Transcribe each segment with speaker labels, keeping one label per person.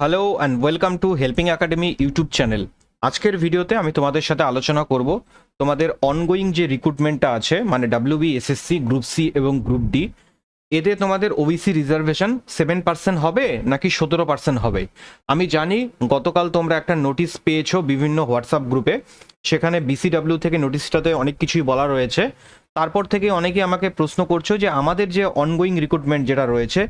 Speaker 1: Hello and welcome to helping academy YouTube channel. আজকের ভিডিওতে আমি তোমাদের সাথে আলোচনা করব তোমাদের অনগোয়িং যে রিক্রুটমেন্টটা আছে, মানে ডাব্লিউবি, এসএসসি, গ্রুপ সি এবং গ্রুপ ডি, এতে তোমাদের ওবিসি রিজার্ভেশন 7% হবে নাকি 17% হবে। আমি জানি গতকাল তোমরা একটা নোটিশ পেয়েছো বিভিন্ন হোয়াটসঅ্যাপ গ্রুপে, সেখানে বিসিডাব্লিউ থেকে নোটিশটাতে অনেক কিছুই বলা রয়েছে। তারপর থেকে অনেকে আমাকে প্রশ্ন করছো যে আমাদের যে অনগোয়িং রিক্রুটমেন্ট যেটা রয়েছে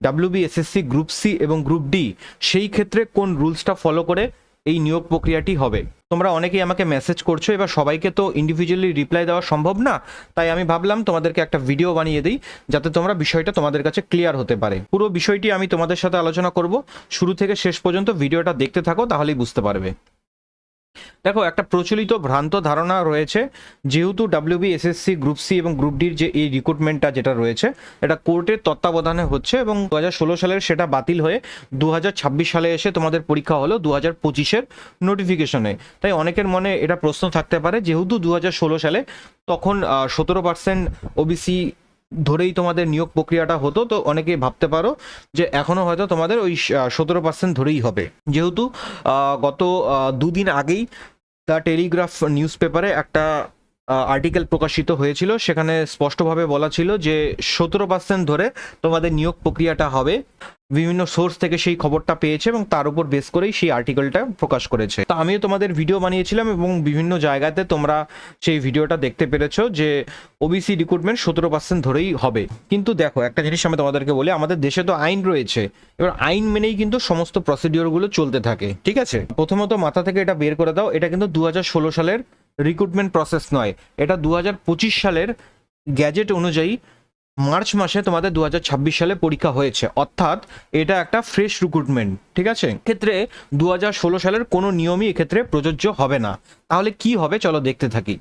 Speaker 1: ডাব্লিউবি, এসএসসি, গ্রুপ সি এবং গ্রুপ ডি, সেই ক্ষেত্রে কোন রুলসটা ফলো করে এই নিয়োগ প্রক্রিয়াটি হবে। তোমরা অনেকেই আমাকে মেসেজ করছো, এবার সবাইকে তো ইন্ডিভিজুয়ালি রিপ্লাই দেওয়া সম্ভব না, তাই আমি ভাবলাম তোমাদেরকে একটা ভিডিও বানিয়ে দিই যাতে তোমরা বিষয়টা তোমাদের কাছে ক্লিয়ার হতে পারে। পুরো বিষয়টি আমি তোমাদের সাথে আলোচনা করব, শুরু থেকে শেষ পর্যন্ত ভিডিওটা দেখতে থাকো, তাহলেই বুঝতে পারবে। দেখো, একটা প্রচলিত ভ্রান্ত ধারণা রয়েছে, যেহেতু ডাব্লিউবি, এসএসসি, গ্রুপ সি এবং গ্রুপ ডির যে এই রিক্রুটমেন্টটা যেটা রয়েছে এটা কোর্টের তত্ত্বাবধানে হচ্ছে এবং 2016 সালের সেটা বাতিল হয়ে 2026 সালে এসে তোমাদের পরীক্ষা হলো 2025-এর নোটিফিকেশনে। তাই অনেকের মনে এটা প্রশ্ন থাকতে পারে, যেহেতু 2016 সালে তখন 17% ওবিসি ধরেই তোমাদের নিয়োগ প্রক্রিয়াটা হতো, তো অনেকে ভাবতে পারো যে এখনও হয়তো তোমাদের ওই 17% ধরেই হবে। যেহেতু গত দুদিন আগেই দ্য টেলিগ্রাফ নিউজ পেপারে একটা আর্টিকেল প্রকাশিত হয়েছিল, সেখানে স্পষ্টভাবে বলা ছিল যে 17% ধরে তোমাদের নিয়োগ প্রক্রিয়াটা হবে। বিভিন্ন সোর্স থেকে সেই খবরটা পেয়েছে এবং তার উপর বেস করেই সেই আর্টিকেলটা প্রকাশ করেছে। তো আমিও তোমাদের ভিডিও বানিয়েছিলাম এবং বিভিন্ন জায়গাতে তোমরা সেই ভিডিওটা দেখতে পেরেছো যে ওবিসি রিক্রুটমেন্ট 17% ধরেই হবে। কিন্তু দেখো, একটা জিনিস আমি তোমাদেরকে বলি, আমাদের দেশে তো আইন রয়েছে, এবার আইন মেনেই কিন্তু সমস্ত প্রসিডিওরগুলো চলতে থাকে, ঠিক আছে? প্রথমত মাথা থেকে এটা বের করে দাও, এটা কিন্তু 2016 সালের রিক্রুটমেন্ট প্রসেস নয়, এটা 2025 সালের গ্যাজেট অনুযায়ী মার্চ মাসে তোমাদের 2026 সালে পরীক্ষা হয়েছে, অর্থাৎ এটা একটা ফ্রেশ রিক্রুটমেন্ট, ঠিক আছে? ক্ষেত্রে 2016 সালের কোনো নিয়মই এক্ষেত্রে প্রযোজ্য হবে না। তাহলে কি হবে, চলো দেখতে থাকি।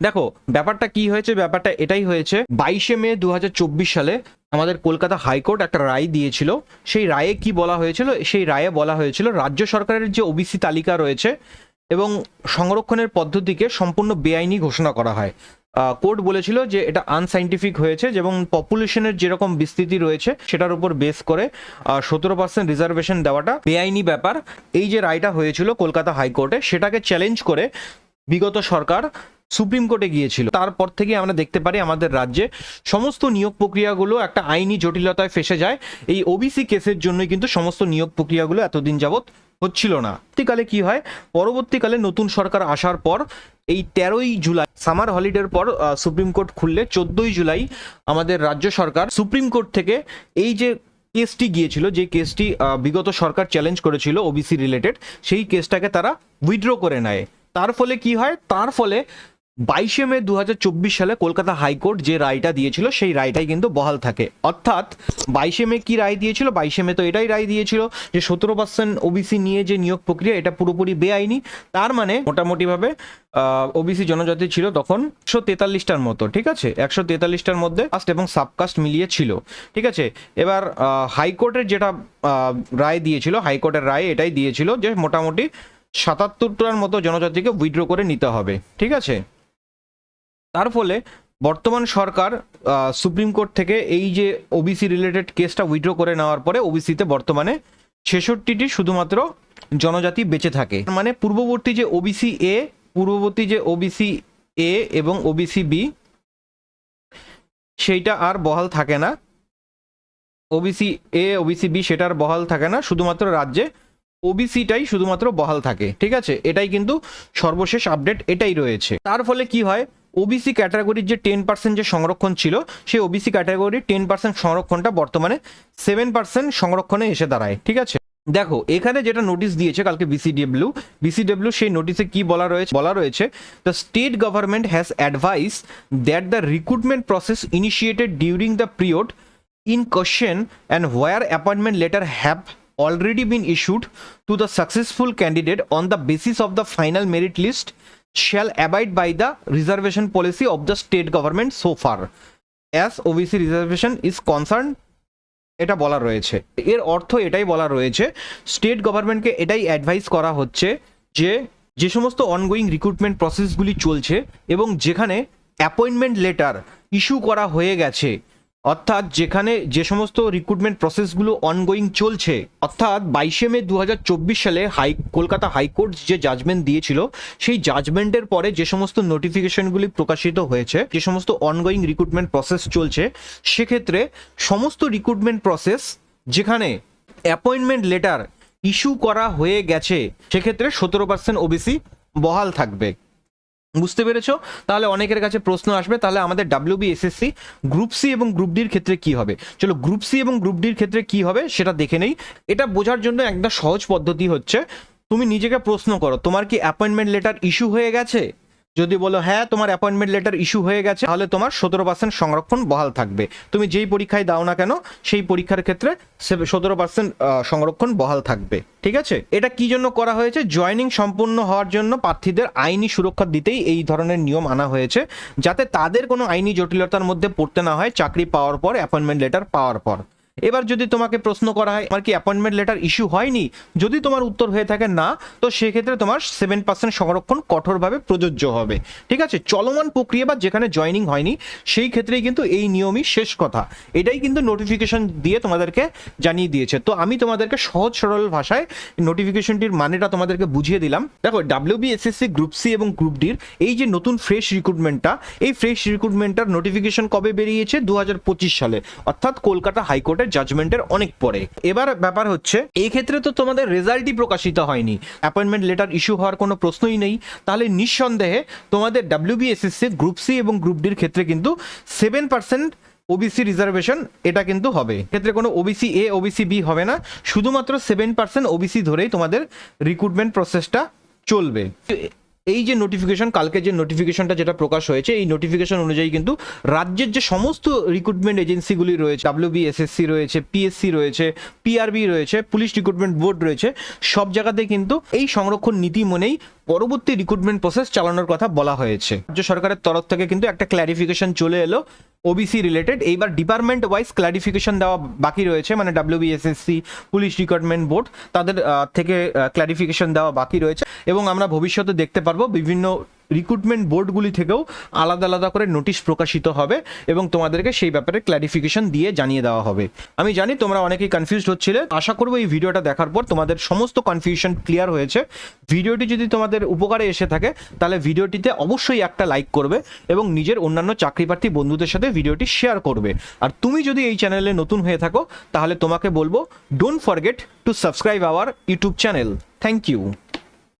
Speaker 1: দেখো, ব্যাপারটা কি হয়েছে, ব্যাপারটা এটাই হয়েছে, 22শে মে 2024 সালে আমাদের কলকাতা হাইকোর্ট একটা রায় দিয়েছিল। সেই রায়ে কি বলা হয়েছিল, সেই রায়ে বলা হয়েছিল রাজ্য সরকারের যে ওবিসি তালিকা রয়েছে এবং সংরক্ষণের পদ্ধতিকে সম্পূর্ণ বেআইনি ঘোষণা করা হয়। কোর্ট বলেছিল যে এটা আনসাইন্টিফিক হয়েছে এবং পপুলেশনের যেরকম বিস্তৃতি রয়েছে সেটার উপর বেস করে 17% রিজার্ভেশন দেওয়াটা বেআইনি ব্যাপার। এই যে রায়টা হয়েছিল কলকাতা হাইকোর্টে, সেটাকে চ্যালেঞ্জ করে বিগত সরকার সুপ্রিম কোর্টে গিয়েছিল। তারপর থেকে আমরা দেখতে পারি আমাদের রাজ্যে সমস্ত নিয়োগ প্রক্রিয়াগুলো একটা আইনি জটিলতায় ফেসে যায়। এই ওবিসি কেসের জন্যই কিন্তু সমস্ত নিয়োগ প্রক্রিয়াগুলো এতদিন যাবৎ হচ্ছিল না। পরবর্তীকালে কি হয়, পরবর্তীকালে নতুন সরকার আসার পর এই 13ই জুলাই সামার হলিডের পর সুপ্রিম কোর্ট খুললে 14ই জুলাই আমাদের রাজ্য সরকার সুপ্রিম কোর্ট থেকে এই যে কেসটি গিয়েছিল, যে কেসটি বিগত সরকার চ্যালেঞ্জ করেছিল ওবিসি রিলেটেড, সেই কেসটাকে তারা উইথড্র করে নেয়। তার ফলে কি হয়, তার ফলে 22শে মে 2024 সালে কলকাতা হাইকোর্ট যে রায়টা দিয়েছিল সেই রায়টাই কিন্তু বহাল থাকে। অর্থাৎ 22শে মে কি রায় দিয়েছিল, 22শে মে তো এটাই রায় দিয়েছিল যে 17% ওবিসি নিয়ে যে নিয়োগ প্রক্রিয়া এটা পুরোপুরি বেআইনি। তার মানে মোটামুটিভাবে ওবিসি জনজাতি ছিল তখন 143টার মতো, ঠিক আছে? 143টার মধ্যে কাস্ট এবং সাবকাস্ট মিলিয়ে ছিল, ঠিক আছে? এবার হাইকোর্টের যেটা রায় দিয়েছিল, হাইকোর্টের রায় এটাই দিয়েছিল যে মোটামুটি 77টার মতো জনজাতিকে উইথড্র করে নিতে হবে, ঠিক আছে? তার ফলে বর্তমান সরকার সুপ্রিম কোর্ট থেকে এই যে ওবিসি রিলেটেড কেসটা উইথড্র করে নেওয়ার পরে ওবিসিতে বর্তমানে 66টি শুধুমাত্র জনজাতি বেঁচে থাকে। মানে পূর্ববর্তী যে ওবিসি এ এবং ওবিসি বি, সেইটা আর বহাল থাকে না। ওবিসি এ, ওবিসি বি সেটা আর বহাল থাকে না, শুধুমাত্র রাজ্যে ওবিসিটাই শুধুমাত্র বহাল থাকে, ঠিক আছে? এটাই কিন্তু সর্বশেষ আপডেট এটাই রয়েছে। তার ফলে কি হয়, ওবিসি ক্যাটাগরির যে 10% যে সংরক্ষণ ছিল, সেই ওবিসি ক্যাটাগরির 10% সংরক্ষণটা বর্তমানে 7% সংরক্ষণে এসে দাঁড়ায়, ঠিক আছে? দেখো, এখানে যেটা নোটিশ দিয়েছে কালকে বিসিডব্লিউ, সেই নোটিশে কি বলা রয়েছে, the state government has advice that the recruitment process initiated during the period in question and where appointment letter have already been issued to the successful candidate on the basis of the final merit list shall abide by the reservation policy of the state government so far as OBC reservation is concerned। এটা বলা রয়েছে, এর অর্থ এটাই বলা রয়েছে, state গভর্নমেন্টকে এটাই অ্যাডভাইস করা হচ্ছে যে যে সমস্ত অনগোয়িং রিক্রুটমেন্ট প্রসেসগুলি চলছে এবং যেখানে অ্যাপয়েন্টমেন্ট লেটার ইস্যু করা হয়ে গেছে অর্থাৎ যেখানে যে সমস্ত রিক্রুটমেন্ট প্রসেসগুলো অনগোয়িং চলছে, অর্থাৎ 22 মে 2024 সালে কলকাতা হাইকোর্ট যে জাজমেন্ট দিয়েছিল, সেই জাজমেন্টের পরে যে সমস্ত নোটিফিকেশনগুলি প্রকাশিত হয়েছে, যে সমস্ত অনগোয়িং রিক্রুটমেন্ট প্রসেস চলছে, সেক্ষেত্রে সমস্ত রিক্রুটমেন্ট প্রসেস যেখানে অ্যাপয়েন্টমেন্ট লেটার ইস্যু করা হয়ে গেছে, সেক্ষেত্রে 17% ওবিসি বহাল থাকবে। বুঝতে পেরেছো? তাহলে অনেকের কাছে প্রশ্ন আসবে, তাহলে আমাদের WBSSC গ্রুপ সি এবং গ্রুপ ডির ক্ষেত্রে কি হবে? চলো গ্রুপ সি এবং গ্রুপ ডির ক্ষেত্রে কি হবে সেটা দেখে নেই। এটা বোঝার জন্য একটা সহজ পদ্ধতি হচ্ছে, তুমি নিজেকে প্রশ্ন করো, তোমার কি অ্যাপয়েন্টমেন্ট লেটার ইস্যু হয়ে গেছে? যদি বলো হ্যাঁ তোমার অ্যাপয়েন্টমেন্ট লেটার ইস্যু হয়ে গেছে, তাহলে তোমার 17% সংরক্ষণ বহাল থাকবে। তুমি যেই পরীক্ষায় দাও না কেন, সেই পরীক্ষার ক্ষেত্রে 17% সংরক্ষণ বহাল থাকবে। ঠিক আছে? এটা কি জন্য করা হয়েছে? জয়েনিং সম্পূর্ণ হওয়ার জন্য প্রার্থীদের আইনি সুরক্ষা দিতেই এই ধরনের নিয়ম আনা হয়েছে, যাতে তাদের কোনো আইনি জটিলতার মধ্যে পড়তে না হয় চাকরি পাওয়ার পর, অ্যাপয়েন্টমেন্ট লেটার পাওয়ার পর। এবার যদি তোমাকে প্রশ্ন করা হয় আমার কি অ্যাপয়েন্টমেন্ট লেটার ইস্যু হয়নি, যদি তোমার উত্তর হয়ে থাকে না, তো সেক্ষেত্রে তোমার 7% সংরক্ষণ কঠোরভাবে প্রযোজ্য হবে। ঠিক আছে? চলমান প্রক্রিয়া বা যেখানে জয়েনিং হয়নি, সেই ক্ষেত্রেই কিন্তু এই নিয়মই শেষ কথা। এটাই কিন্তু নোটিফিকেশন দিয়ে তোমাদেরকে জানিয়ে দিয়েছে। তো আমি তোমাদেরকে সহজ সরল ভাষায় নোটিফিকেশনটির মানেটা তোমাদেরকে বুঝিয়ে দিলাম। দেখো, WBSSC গ্রুপ সি এবং গ্রুপ ডির এই যে নতুন ফ্রেশ রিক্রুটমেন্টটা, এই ফ্রেশ রিক্রুটমেন্টটার নোটিফিকেশন কবে বেরিয়েছে? 2025 সালে, অর্থাৎ কলকাতা হাইকোর্টের জাজমেন্টের অনেক পরে। এবার ব্যাপার হচ্ছে, এই ক্ষেত্রে তো তোমাদের রেজাল্টই প্রকাশিত হয়নি, অ্যাপয়েন্টমেন্ট লেটার ইস্যু হওয়ার কোনো প্রশ্নই নেই। তাহলে নিঃসন্দেহে তোমাদের WBSSC গ্রুপ সি এবং গ্রুপ ডির ক্ষেত্রে কিন্তু 7% ওবিসি রিজার্ভেশন এটা কিন্তু হবে। ক্ষেত্রে কোনো ওবিসি এ ওবিসি বি হবে না, শুধুমাত্র 7% ওবিসি ধরেই তোমাদের রিক্রুটমেন্ট প্রসেসটা চলবে। এই যে নোটিফিকেশন, কালকে যে নোটিফিকেশনটা যেটা প্রকাশ হয়েছে, এই নোটিফিকেশন অনুযায়ী কিন্তু রাজ্যের যে সমস্ত রিক্রুটমেন্ট এজেন্সিগুলি রয়েছে, WBSSC রয়েছে, PSC রয়েছে, PRB রয়েছে, পুলিশ রিক্রুটমেন্ট বোর্ড রয়েছে, সব জায়গাতে কিন্তু এই সংরক্ষণ নীতি মনেই পরবর্তী রিক্রুটমেন্ট প্রসেস চালানোর কথা বলা হয়েছে। রাজ্য সরকারের তরফ থেকে কিন্তু একটা ক্ল্যারিফিকেশন চলে এলো ওবিসি রিলেটেড। এইবার ডিপার্টমেন্ট ওয়াইজ ক্ল্যারিফিকেশন দেওয়া বাকি রয়েছে, মানে WBSSC, পুলিশ রিক্রুটমেন্ট বোর্ড, তাদের থেকে ক্ল্যারিফিকেশন দেওয়া বাকি রয়েছে। এবং আমরা ভবিষ্যতে দেখতে পারবো বিভিন্ন রিক্রুটমেন্ট বোর্ডগুলি থেকেও আলাদা আলাদা করে নোটিশ প্রকাশিত হবে এবং তোমাদেরকে সেই ব্যাপারে ক্ল্যারিফিকেশন দিয়ে জানিয়ে দেওয়া হবে। আমি জানি তোমরা অনেকেই কনফিউজড হচ্ছিলে, আশা করবো এই ভিডিওটা দেখার পর তোমাদের সমস্ত কনফিউশন ক্লিয়ার হয়েছে। ভিডিওটি যদি তোমাদের উপকারে এসে থাকে, তাহলে ভিডিওটিতে অবশ্যই একটা লাইক করবে এবং নিজের অন্যান্য চাকরিপ্রার্থী বন্ধুদের সাথে ভিডিওটি শেয়ার করবে। আর তুমি যদি এই চ্যানেলে নতুন হয়ে থাকো, তাহলে তোমাকে বলবো don't forget to subscribe our YouTube channel. Thank you.